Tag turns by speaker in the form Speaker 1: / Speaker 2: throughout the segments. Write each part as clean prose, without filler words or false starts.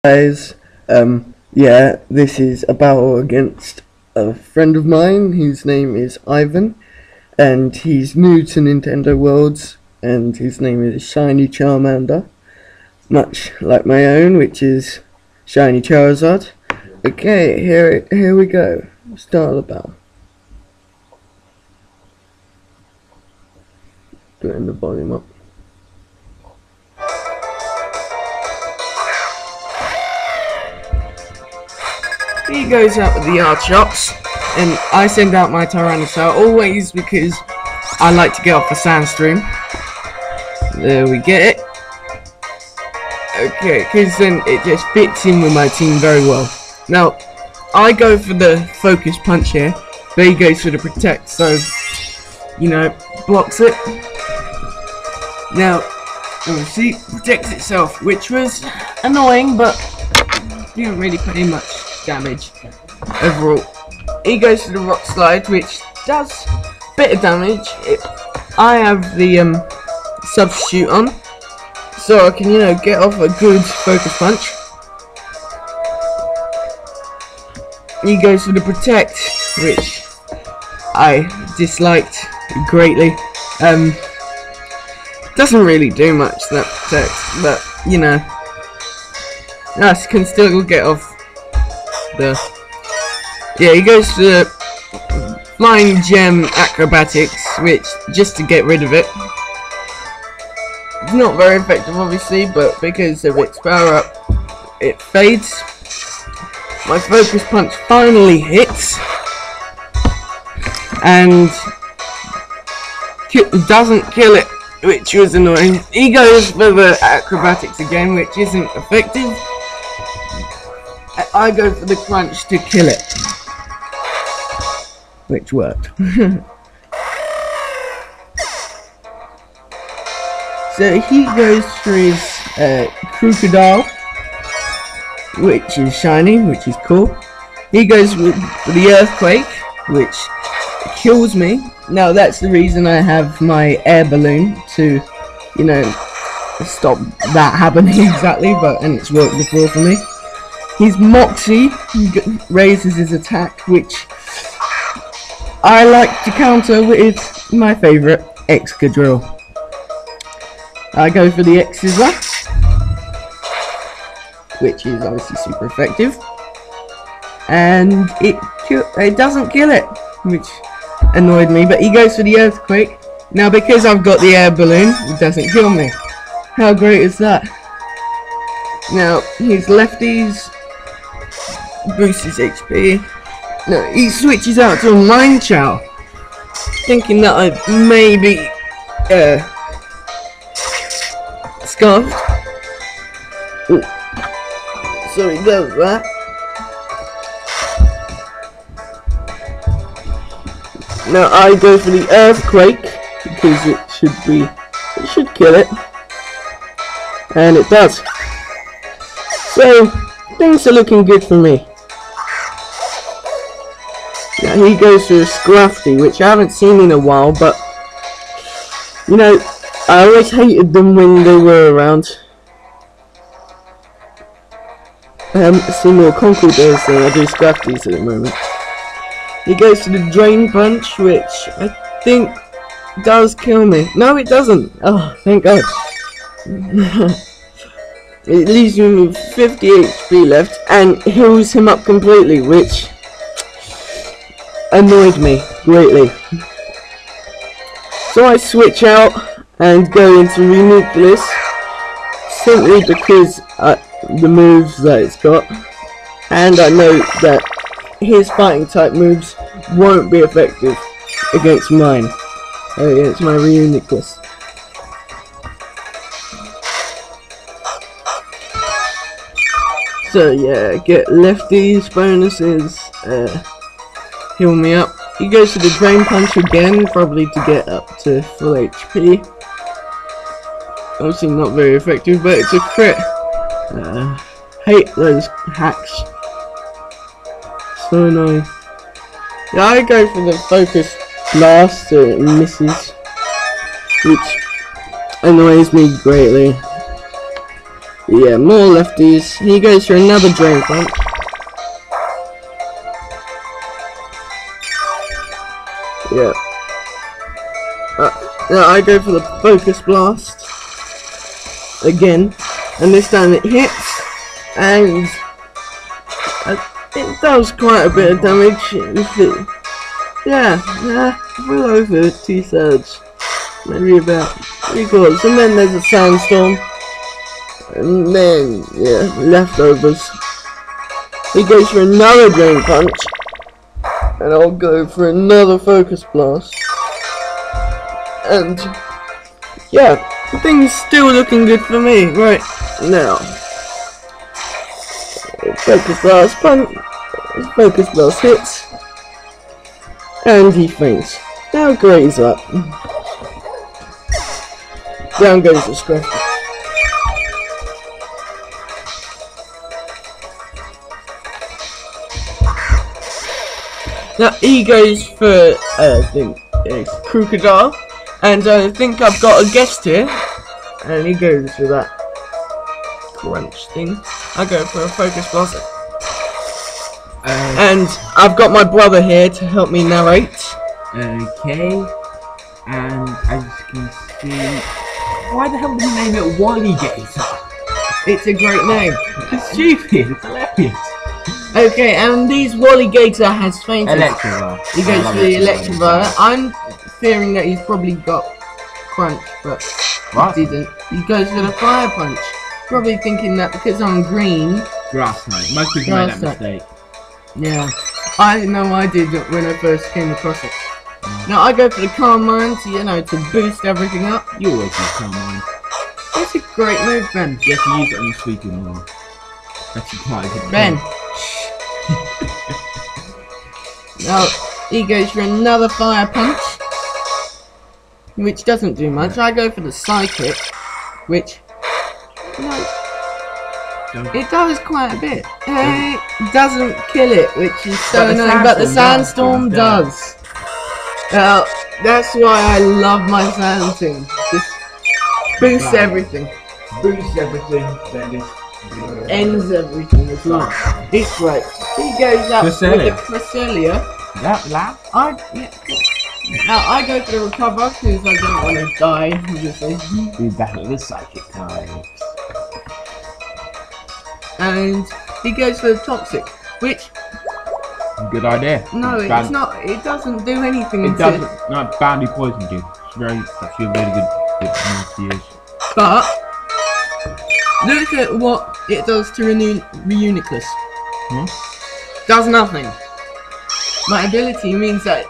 Speaker 1: Guys, yeah, this is a battle against a friend of mine whose name is Ivan, and he's new to Nintendo Worlds, and his name is Shinie Charmender, much like my own, which is Shinie Charizard. Okay, here we go. Start the battle. Putting the volume up. He goes out with the art shops, and I send out my Tyrannosaur always because I like to get off the Sandstream. There we get it. Okay, because then it just fits in with my team very well. Now, I go for the focus punch here, but he goes for the protect, so, you know, blocks it. Now, see, protects itself, which was annoying, but didn't really put in much damage overall. He goes to the rock slide, which does a bit of damage. I have the substitute on, so I can, you know, get off a good focus punch. He goes for the protect, which I disliked greatly. Doesn't really do much, that protect, but you know, us can still get off. Yeah, he goes to the Flying Gem Acrobatics, which, just to get rid of it. It's not very effective, obviously, but because of its power up, it fades. My focus punch finally hits, and doesn't kill it, which was annoying. He goes for the acrobatics again, which isn't effective. I go for the crunch to kill it, which worked. So he goes for his crocodile, which is shiny, which is cool. He goes with the earthquake, which kills me. Now that's the reason I have my air balloon to, you know, stop that happening exactly, and it's worked before for me. His Moxie raises his attack, which I like to counter with my favourite, Excadrill. I go for the X-Scissor, which is obviously super effective, and it doesn't kill it, which annoyed me, but he goes for the Earthquake. Now because I've got the air balloon, it doesn't kill me. How great is that? Now his lefties boosts his HP. No, he switches out to a Mind Chow, thinking that I maybe scarfed. Ooh. So he does that. Now I go for the Earthquake because it should kill it, and it does. So things are looking good for me. Now he goes for a Scrafty, which I haven't seen in a while, but you know, I always hated them when they were around. I haven't seen more Conquerors than I do Scrafties at the moment. He goes to the Drain Punch, which I think does kill me. No, it doesn't. Oh, thank God. It leaves me with 50 HP left and heals him up completely, which annoyed me greatly. So I switch out and go into Renucleus, simply because the moves that it's got, and I know that his fighting type moves won't be effective against mine, against my Renucleus. So yeah, get lefties, bonuses, heal me up. He goes to the Drain Punch again, probably to get up to full HP. Obviously not very effective, but it's a crit. Hate those hacks. So annoying. Yeah, I go for the Focus Blast, so it misses, which annoys me greatly. Yeah, more lefties. He goes for another drain punch. Yeah. Now I go for the focus blast again, and this time it hits, and it does quite a bit of damage. Yeah, well over 2/3, maybe about 3/4, and then there's a sandstorm, and then yeah, leftovers. He goes for another drain punch, and I'll go for another focus blast. And yeah, things still looking good for me right now. Focus blast punch, focus blast hits, and he faints. Now Gray's up. Down goes the scruff. Now he goes for I think Crocodile. And I think I've got a guest here, and he goes for that crunch thing. I go for a focus blast, and I've got my brother here to help me narrate.
Speaker 2: Okay, and as you can see, why the hell did you name it Wallygator?
Speaker 1: It's a great name.
Speaker 2: It's stupid. It's hilarious.
Speaker 1: Okay, and these Wallygator has fainted.
Speaker 2: Electrovire.
Speaker 1: He goes for the Electrovire. I'm fearing that he's probably got crunch, but he didn't. He goes for the fire punch. Probably thinking that because I'm green.
Speaker 2: Grass type. Most people made that mistake.
Speaker 1: Yeah, I know I did when I first came across it. Now I go for the Calm Mind, to boost everything up.
Speaker 2: You always use Calm Mind.
Speaker 1: That's a great move, Ben.
Speaker 2: Yes, you use it on your speaking wall. That's quite a good
Speaker 1: Ben. Now he goes for another fire punch, which doesn't do much. I go for the Psychic, which it does quite a bit. It doesn't kill it, which is so annoying, but the Sandstorm does. Now that's why I love my Sandstorm. Just boosts everything.
Speaker 2: Boosts everything.
Speaker 1: Ends everything as well. It's great. He goes up with the Cresselia.
Speaker 2: That lad?
Speaker 1: Now I go for the Recover because I don't want to die, obviously.
Speaker 2: We battle the Psychic types.
Speaker 1: And he goes for the Toxic, which
Speaker 2: good idea.
Speaker 1: No, it's not. It doesn't do anything.
Speaker 2: It doesn't. No, Bounty Poison did. It's actually a really good move to use.
Speaker 1: But look at what it does to Reuniclus. Does nothing. My ability means that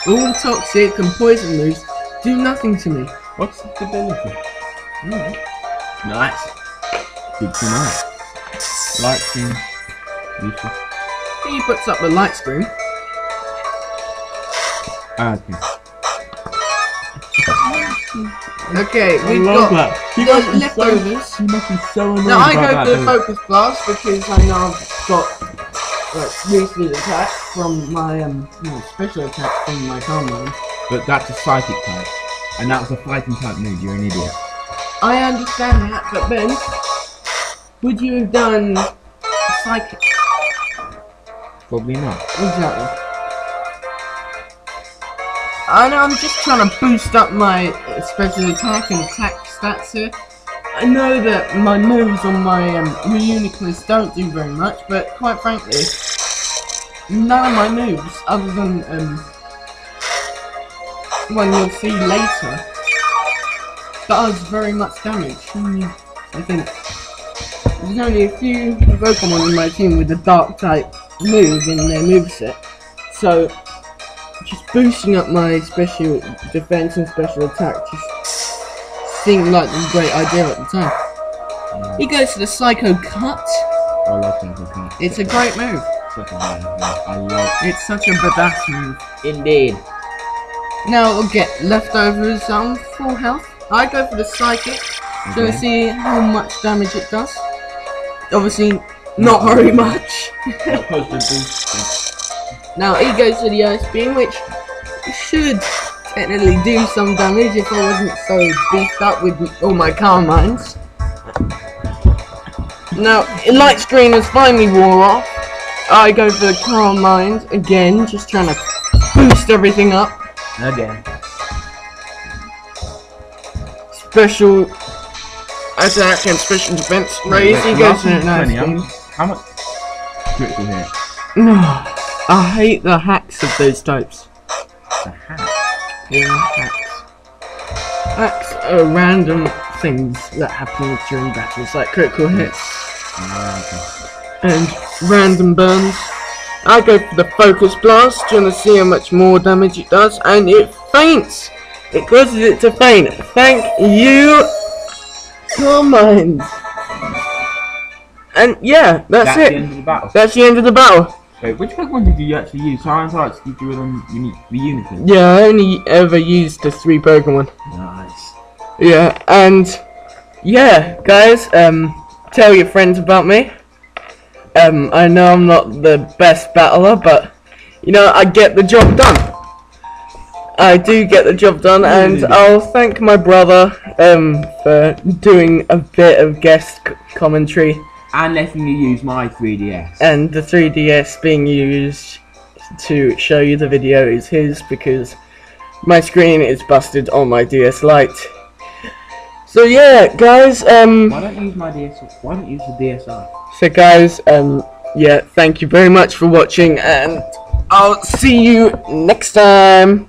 Speaker 1: all toxic and poison moves do nothing to me.
Speaker 2: What's the ability? Nice. Good to know. Light screen. Useful.
Speaker 1: He puts up the light screen.
Speaker 2: Okay.
Speaker 1: Okay, we've got the leftovers.
Speaker 2: He must be so annoyed.
Speaker 1: Now I go for the Focus Blast because I know I've got boosted attack from my special attack from my Charmender.
Speaker 2: But that's a Psychic type, and that's a fighting type move. You're an idiot.
Speaker 1: I understand that, but Ben, would you have done Psychic?
Speaker 2: Probably not.
Speaker 1: Exactly. I know I'm just trying to boost up my special attack and attack stats here. I know that my moves on my Reuniclus don't do very much, but quite frankly, none of my moves, other than one you'll see later, does very much damage. I think there's only a few Pokemon in my team with the Dark type move in their moveset, so just boosting up my special defense and special attack just seemed like a great idea at the time. He goes for the Psycho Cut.
Speaker 2: I love Psycho Cut.
Speaker 1: It's a great move.
Speaker 2: I love it.
Speaker 1: It's such a badass move.
Speaker 2: Indeed.
Speaker 1: Now we'll get leftovers on full health. I go for the Psychic to see how much damage it does. Obviously, not very much. Now he goes for the Ice Beam, which should technically do some damage if I wasn't so beefed up with all my Calm Minds. Now, light screen has finally wore off. I go for the calm mind again, just trying to boost everything up.
Speaker 2: Again.
Speaker 1: Special attack and special defense raise. He goes for a nice thing.
Speaker 2: How much critical hit?
Speaker 1: No, I hate the hacks of those types.
Speaker 2: The hack?
Speaker 1: Yeah, hacks. Hacks are random things that happen during battles, like critical hits and random burns. I go for the focus blast, trying to see how much more damage it does, and it faints! It causes it to faint. Thank you, Calm Mind. And yeah, that's it.
Speaker 2: The end of the battle.
Speaker 1: That's the end of the battle.
Speaker 2: Wait, which Pokemon did you actually use? Charmender, Skippy, and the Unicorn?
Speaker 1: Yeah, I only ever used the 3 Pokemon.
Speaker 2: Nice.
Speaker 1: Yeah, and yeah, guys, tell your friends about me. I know I'm not the best battler, but you know, I get the job done. I do get the job done, and I'll thank my brother for doing a bit of guest commentary.
Speaker 2: And letting you use my 3DS.
Speaker 1: And the 3DS being used to show you the video is his, because my screen is busted on my DS Lite. So yeah, guys,
Speaker 2: why don't you use my DSL? Why don't you use the DSR?
Speaker 1: So guys, yeah, thank you very much for watching, and I'll see you next time.